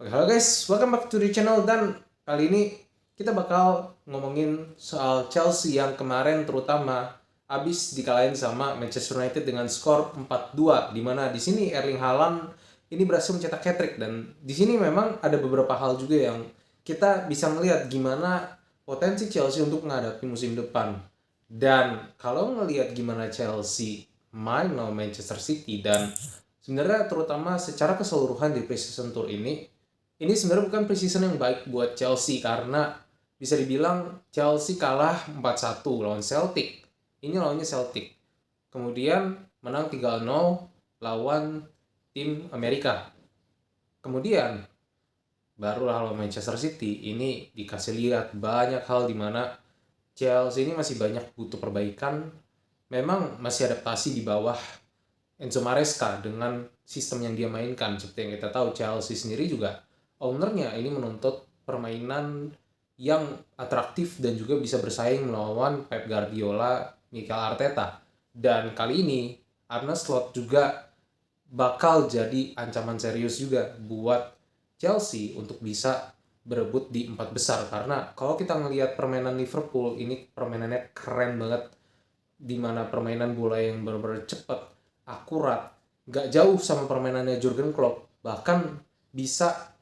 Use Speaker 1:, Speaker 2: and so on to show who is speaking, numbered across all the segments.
Speaker 1: Oke, halo guys, welcome back to the channel. Dan kali ini kita bakal ngomongin soal Chelsea yang kemarin terutama habis dikalahin sama Manchester United dengan skor 4-2, di mana di sini Erling Haaland ini berhasil mencetak hat-trick. Dan di sini memang ada beberapa hal juga yang kita bisa melihat gimana potensi Chelsea untuk menghadapi musim depan. Dan kalau ngelihat gimana Chelsea main lawan Manchester City, dan sebenarnya terutama secara keseluruhan di pre-season tour ini sebenarnya bukan preseason yang baik buat Chelsea, karena bisa dibilang Chelsea kalah 4-1 lawan Celtic. Ini lawannya Celtic. Kemudian menang 3-0 lawan tim Amerika. Kemudian barulah lawan Manchester City. Ini dikasih lihat banyak hal di mana Chelsea ini masih banyak butuh perbaikan. Memang masih adaptasi di bawah Enzo Maresca dengan sistem yang dia mainkan. Seperti yang kita tahu, Chelsea sendiri juga ownernya ini menuntut permainan yang atraktif dan juga bisa bersaing melawan Pep Guardiola, Mikel Arteta. Dan kali ini Arne Slot juga bakal jadi ancaman serius juga buat Chelsea untuk bisa berebut di 4 besar. Karena kalau kita ngelihat permainan Liverpool, ini permainannya keren banget, dimana permainan bola yang benar-benar cepat, akurat, gak jauh sama permainannya Jurgen Klopp. Bahkan bisa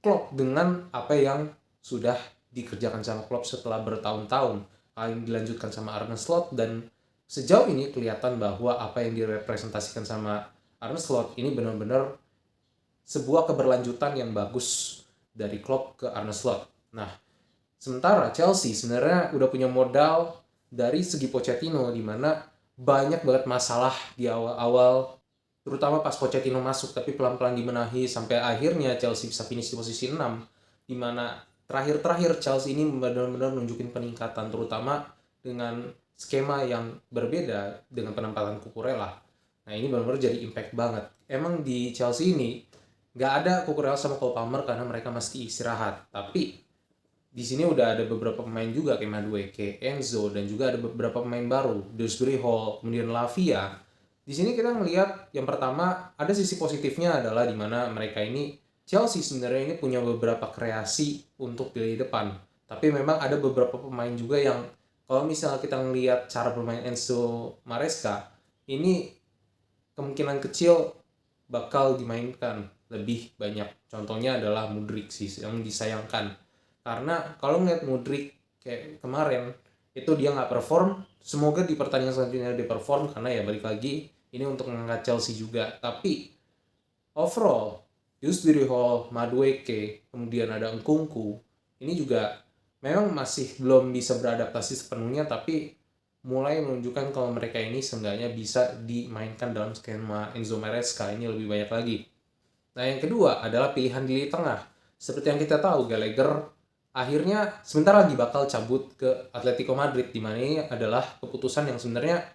Speaker 1: Klopp dengan apa yang sudah dikerjakan sama Klopp setelah bertahun-tahun, kali ini dilanjutkan sama Arne Slot. Dan sejauh ini kelihatan bahwa apa yang direpresentasikan sama Arne Slot ini benar-benar sebuah keberlanjutan yang bagus dari Klopp ke Arne Slot. Nah, sementara Chelsea sebenarnya udah punya modal dari segi Pochettino, di mana banyak banget masalah di awal-awal, terutama pas Pochettino masuk, tapi pelan-pelan dibenahi sampai akhirnya Chelsea bisa finish di posisi 6, di mana terakhir-terakhir Chelsea ini benar-benar nunjukin peningkatan, terutama dengan skema yang berbeda dengan penempatan Cucurella. Nah, ini benar-benar jadi impact banget. Emang di Chelsea ini nggak ada Cucurella sama Cole Palmer karena mereka mesti istirahat, tapi di sini udah ada beberapa pemain juga kayak Madueke, Enzo, dan juga ada beberapa pemain baru, Dewsbury Hall, kemudian Lavia. Di sini kita melihat yang pertama ada sisi positifnya adalah di mana mereka ini Chelsea sebenarnya ini punya beberapa kreasi untuk di depan. Tapi memang ada beberapa pemain juga yang kalau misalnya kita ngelihat cara bermain Enzo Maresca, ini kemungkinan kecil bakal dimainkan lebih banyak. Contohnya adalah Mudryk sih yang disayangkan. Karena kalau ngeliat Mudryk kayak kemarin itu dia nggak perform. Semoga di pertandingan selanjutnya dia perform, karena ya balik lagi ini untuk mengangkat Chelsea juga. Tapi overall Dewsbury Hall, Madueke, kemudian ada Nkunku, ini juga memang masih belum bisa beradaptasi sepenuhnya, tapi mulai menunjukkan kalau mereka ini seenggaknya bisa dimainkan dalam skema Enzo Maresca ini lebih banyak lagi. Nah, yang kedua adalah pilihan di tengah. Seperti yang kita tahu, Gallagher akhirnya sebentar lagi bakal cabut ke Atletico Madrid, di mana ini adalah keputusan yang sebenarnya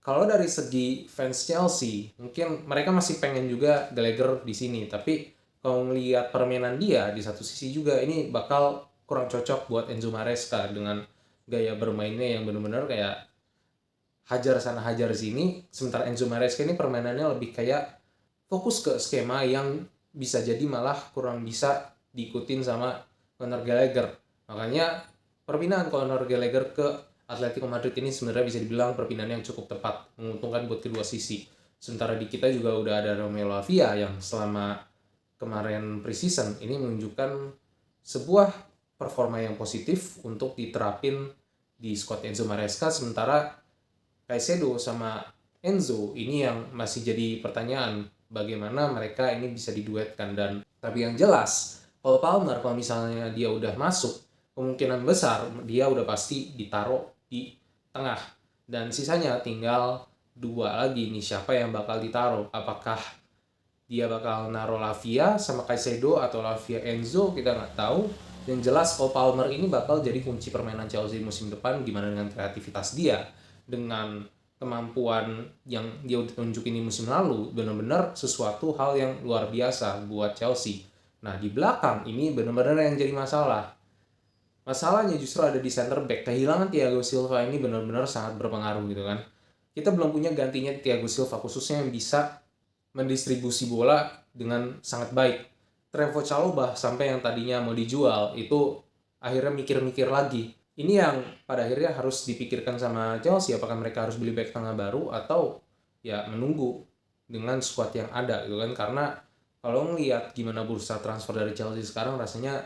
Speaker 1: kalau dari segi fans Chelsea mungkin mereka masih pengen juga Gallagher di sini, tapi kalau melihat permainan dia di satu sisi juga ini bakal kurang cocok buat Enzo Maresca dengan gaya bermainnya yang benar-benar kayak hajar sana hajar sini. Sementara Enzo Maresca ini permainannya lebih kayak fokus ke skema yang bisa jadi malah kurang bisa diikutin sama Conor Gallagher. Makanya perpindahan Conor Gallagher ke Atletico Madrid ini sebenarnya bisa dibilang perpindahan yang cukup tepat, menguntungkan buat kedua sisi. Sementara di kita juga udah ada Romeo Lavia yang selama kemarin preseason ini menunjukkan sebuah performa yang positif untuk diterapin di squad Enzo Maresca. Sementara Caicedo sama Enzo ini yang masih jadi pertanyaan bagaimana mereka ini bisa diduetkan. Dan tapi yang jelas Cole Palmer kalau misalnya dia udah masuk, kemungkinan besar dia udah pasti ditaruh di tengah, dan sisanya tinggal dua lagi nih, siapa yang bakal ditaruh. Apakah dia bakal naruh Lavia sama Caicedo atau Lavia Enzo, kita nggak tahu. Yang jelas Cole Palmer ini bakal jadi kunci permainan Chelsea musim depan, gimana dengan kreativitas dia, dengan kemampuan yang dia udah tunjukin di musim lalu, benar-benar sesuatu hal yang luar biasa buat Chelsea. Nah, di belakang ini benar-benar yang jadi masalah. Masalahnya justru ada di center back. Kehilangan Thiago Silva ini benar-benar sangat berpengaruh gitu kan. Kita belum punya gantinya Thiago Silva, khususnya yang bisa mendistribusi bola dengan sangat baik. Trevoh Chalobah sampai yang tadinya mau dijual itu akhirnya mikir-mikir lagi. Ini yang pada akhirnya harus dipikirkan sama Chelsea, apakah mereka harus beli back tengah baru atau ya menunggu dengan squad yang ada gitu kan. Karena kalau ngelihat gimana bursa transfer dari Chelsea sekarang, rasanya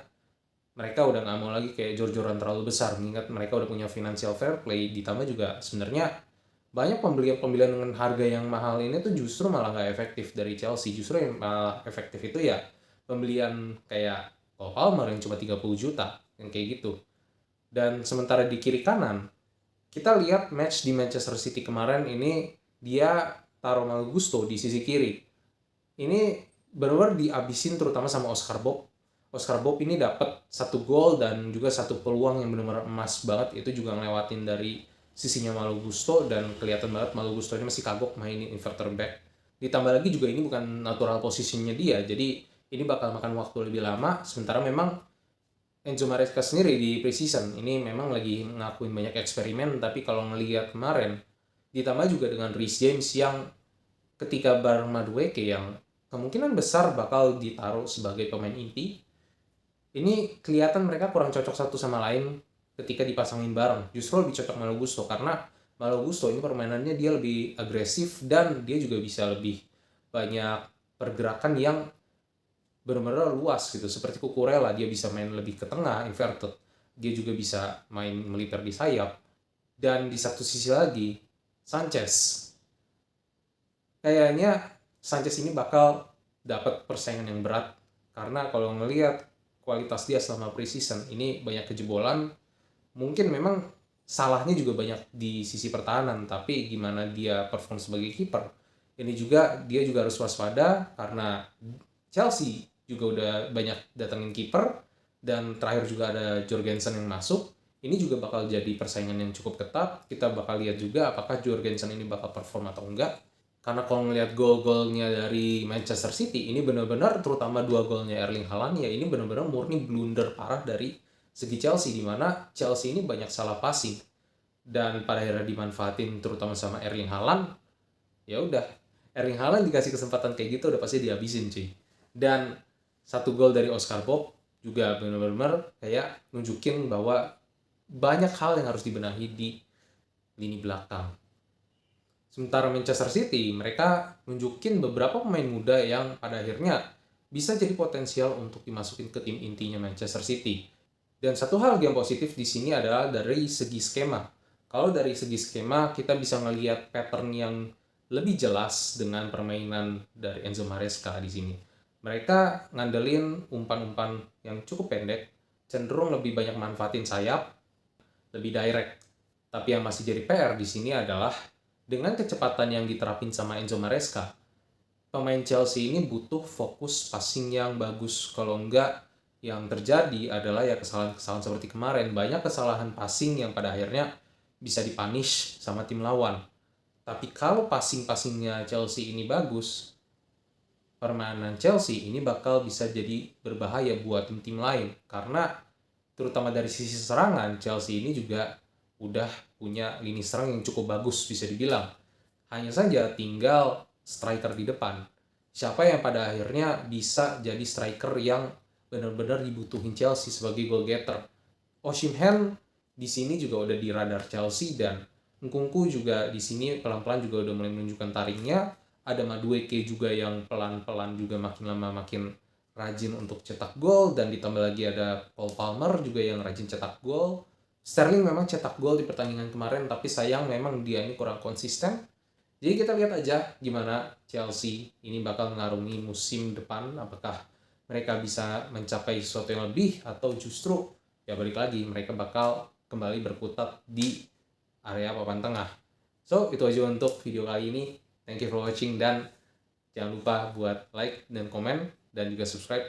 Speaker 1: mereka udah nggak mau lagi kayak jor-joran terlalu besar, mengingat mereka udah punya financial fair play. Ditambah juga sebenarnya banyak pembelian-pembelian dengan harga yang mahal ini tuh justru malah nggak efektif dari Chelsea. Justru yang malah efektif itu ya pembelian kayak Cole Palmer yang cuma 30 juta, yang kayak gitu. Dan sementara di kiri kanan, kita lihat match di Manchester City kemarin ini, dia taruh Malo Gusto di sisi kiri. Ini benar-benar dihabisin terutama sama Oscar Bob. Oscar Bob ini dapat 1 gol dan juga 1 peluang yang benar-benar emas banget. Itu juga ngelewatin dari sisinya Malo Gusto, dan kelihatan banget Malo Gusto ini masih kagok mainin inverter back. Ditambah lagi juga ini bukan natural posisinya dia, jadi ini bakal makan waktu lebih lama. Sementara memang Enzo Maresca sendiri di preseason ini memang lagi ngakuin banyak eksperimen, tapi kalau ngelihat kemarin ditambah juga dengan Reece James yang ketika bareng Madueke yang kemungkinan besar bakal ditaruh sebagai pemain inti, ini kelihatan mereka kurang cocok satu sama lain ketika dipasangin bareng. Justru lebih cocok Malo Gusto, karena Malo Gusto ini permainannya dia lebih agresif dan dia juga bisa lebih banyak pergerakan yang benar-benar luas gitu. Seperti Cucurella, dia bisa main lebih ke tengah, inverted. Dia juga bisa main melipir di sayap. Dan di satu sisi lagi, Sanchez. Kayaknya Sanchez ini bakal dapat persaingan yang berat. Karena kalau ngelihat kualitas dia selama preseason, ini banyak kejebolan. Mungkin memang salahnya juga banyak di sisi pertahanan, tapi gimana dia perform sebagai kiper, ini juga dia juga harus waspada, karena Chelsea juga udah banyak datangin kiper, dan terakhir juga ada Jorgensen yang masuk. Ini juga bakal jadi persaingan yang cukup ketat. Kita bakal lihat juga apakah Jorgensen ini bakal perform atau enggak. Karena kalau ngelihat gol-golnya dari Manchester City, ini benar-benar terutama 2 golnya Erling Haaland, ya ini benar-benar murni blunder parah dari segi Chelsea, di mana Chelsea ini banyak salah passing dan pada akhirnya dimanfaatin terutama sama Erling Haaland. Ya udah, Erling Haaland dikasih kesempatan kayak gitu udah pasti dihabisin cuy. Dan 1 gol dari Oscar Bob juga benar-benar kayak nunjukin bahwa banyak hal yang harus dibenahi di lini belakang. Sementara Manchester City, mereka nunjukin beberapa pemain muda yang pada akhirnya bisa jadi potensial untuk dimasukin ke tim intinya Manchester City. Dan satu hal yang positif di sini adalah dari segi skema. Kalau dari segi skema, kita bisa ngelihat pattern yang lebih jelas dengan permainan dari Enzo Maresca di sini. Mereka ngandelin umpan-umpan yang cukup pendek, cenderung lebih banyak manfaatin sayap, lebih direct. Tapi yang masih jadi PR di sini adalah dengan kecepatan yang diterapin sama Enzo Maresca, pemain Chelsea ini butuh fokus passing yang bagus. Kalau enggak, yang terjadi adalah ya kesalahan-kesalahan seperti kemarin. Banyak kesalahan passing yang pada akhirnya bisa dipunish sama tim lawan. Tapi kalau passing-passingnya Chelsea ini bagus, permainan Chelsea ini bakal bisa jadi berbahaya buat tim-tim lain. Karena terutama dari sisi serangan, Chelsea ini juga udah punya lini serang yang cukup bagus bisa dibilang. Hanya saja tinggal striker di depan. Siapa yang pada akhirnya bisa jadi striker yang benar-benar dibutuhin Chelsea sebagai goal getter. Osimhen di sini juga udah di radar Chelsea, dan Nkunku juga di sini pelan-pelan juga udah mulai menunjukkan taringnya. Ada Madueke juga yang pelan-pelan juga makin lama makin rajin untuk cetak gol, dan ditambah lagi ada Cole Palmer juga yang rajin cetak gol. Sterling memang cetak gol di pertandingan kemarin, tapi sayang memang dia ini kurang konsisten. Jadi kita lihat aja gimana Chelsea ini bakal mengarungi musim depan. Apakah mereka bisa mencapai sesuatu yang lebih, atau justru ya balik lagi mereka bakal kembali berkutat di area papan tengah. So itu aja untuk video kali ini. Thank you for watching, dan jangan lupa buat like dan komen dan juga subscribe.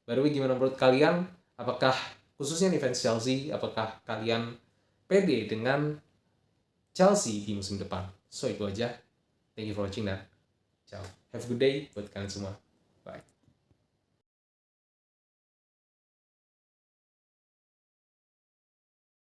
Speaker 1: By the way, gimana menurut kalian? Apakah khususnya nih fans Chelsea, apakah kalian pede dengan Chelsea di musim depan? So itu aja. Thank you for watching dan ciao. Have a good day buat kalian semua. Bye.